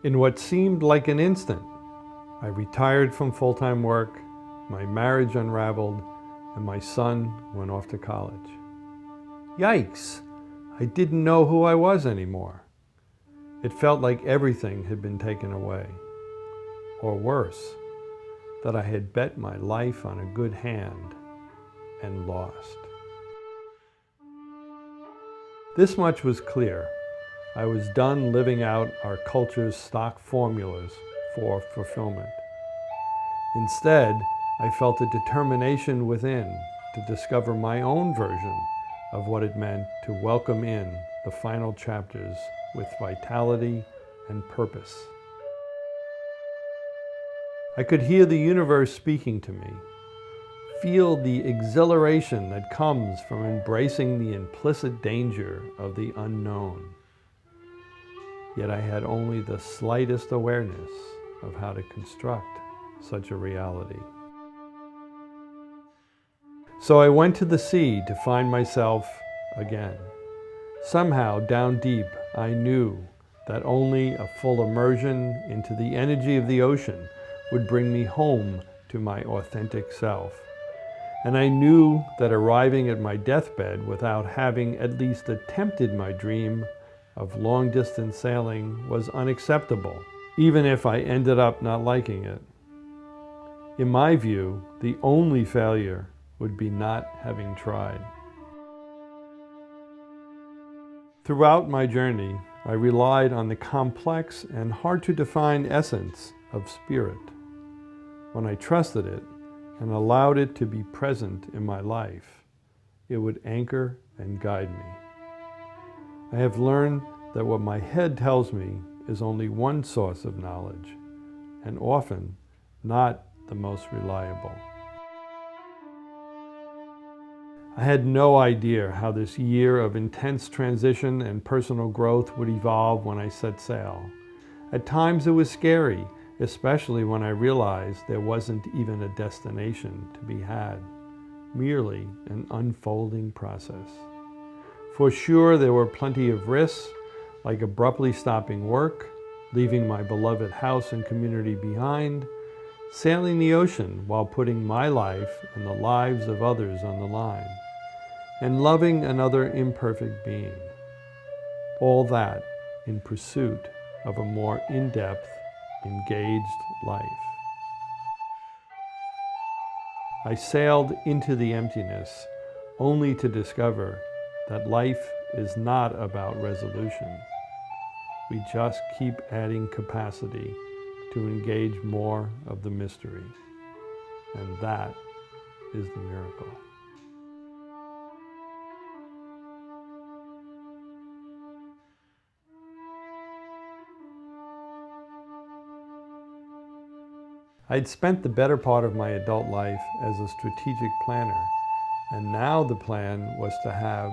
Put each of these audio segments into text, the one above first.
In what seemed like an instant, I retired from full-time work, my marriage unraveled, and my son went off to college. Yikes! I didn't know who I was anymore. It felt like everything had been taken away. Or worse, that I had bet my life on a good hand and lost. This much was clear. I was done living out our culture's stock formulas for fulfillment. Instead, I felt a determination within to discover my own version of what it meant to welcome in the final chapters with vitality and purpose. I could hear the universe speaking to me, feel the exhilaration that comes from embracing the implicit danger of the unknown. Yet I had only the slightest awareness of how to construct such a reality. So I went to the sea to find myself again. Somehow, down deep, I knew that only a full immersion into the energy of the ocean would bring me home to my authentic self. And I knew that arriving at my deathbed without having at least attempted my dream of long-distance sailing was unacceptable, even if I ended up not liking it. In my view, the only failure would be not having tried. Throughout my journey, I relied on the complex and hard-to-define essence of spirit. When I trusted it and allowed it to be present in my life, it would anchor and guide me. I have learned that what my head tells me is only one source of knowledge, and often not the most reliable. I had no idea how this year of intense transition and personal growth would evolve when I set sail. At times it was scary, especially when I realized there wasn't even a destination to be had, merely an unfolding process. For sure, there were plenty of risks, like abruptly stopping work, leaving my beloved house and community behind, sailing the ocean while putting my life and the lives of others on the line, and loving another imperfect being. All that in pursuit of a more in-depth, engaged life. I sailed into the emptiness only to discover that life is not about resolution. We just keep adding capacity to engage more of the mystery. And that is the miracle. I'd spent the better part of my adult life as a strategic planner, and now the plan was to have,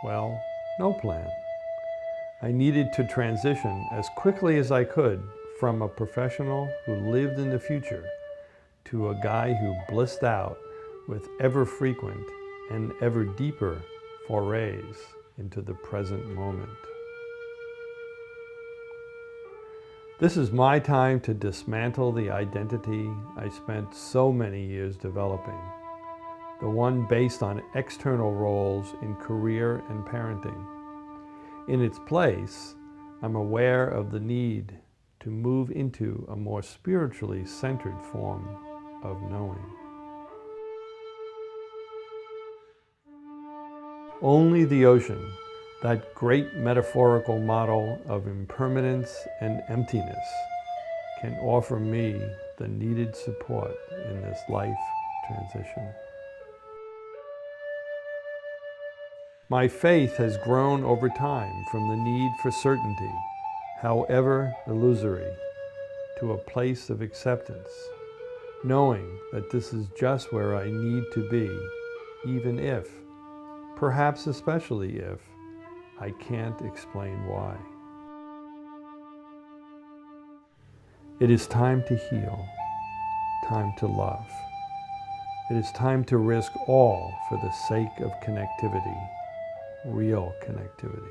well, no plan. I needed to transition as quickly as I could from a professional who lived in the future to a guy who blissed out with ever-frequent and ever deeper forays into the present moment. This is my time to dismantle the identity I spent so many years developing, the one based on external roles in career and parenting. In its place, I'm aware of the need to move into a more spiritually centered form of knowing. Only the ocean, that great metaphorical model of impermanence and emptiness, can offer me the needed support in this life transition. My faith has grown over time from the need for certainty, however illusory, to a place of acceptance, knowing that this is just where I need to be, even if, perhaps especially if, I can't explain why. It is time to heal, time to love. It is time to risk all for the sake of connectivity, real connectivity.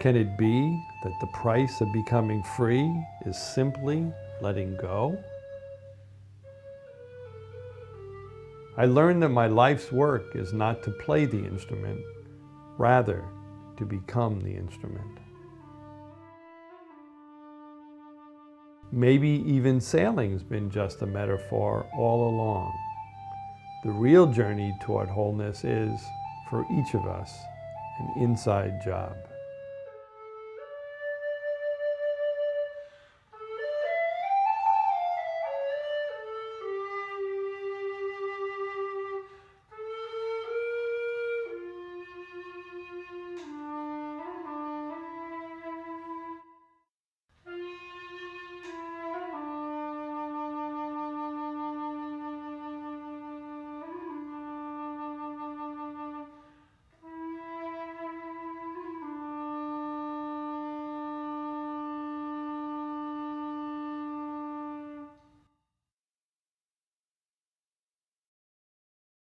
Can it be that the price of becoming free is simply letting go? I learned that my life's work is not to play the instrument, rather to become the instrument. Maybe even sailing's been just a metaphor all along. The real journey toward wholeness is, for each of us, an inside job.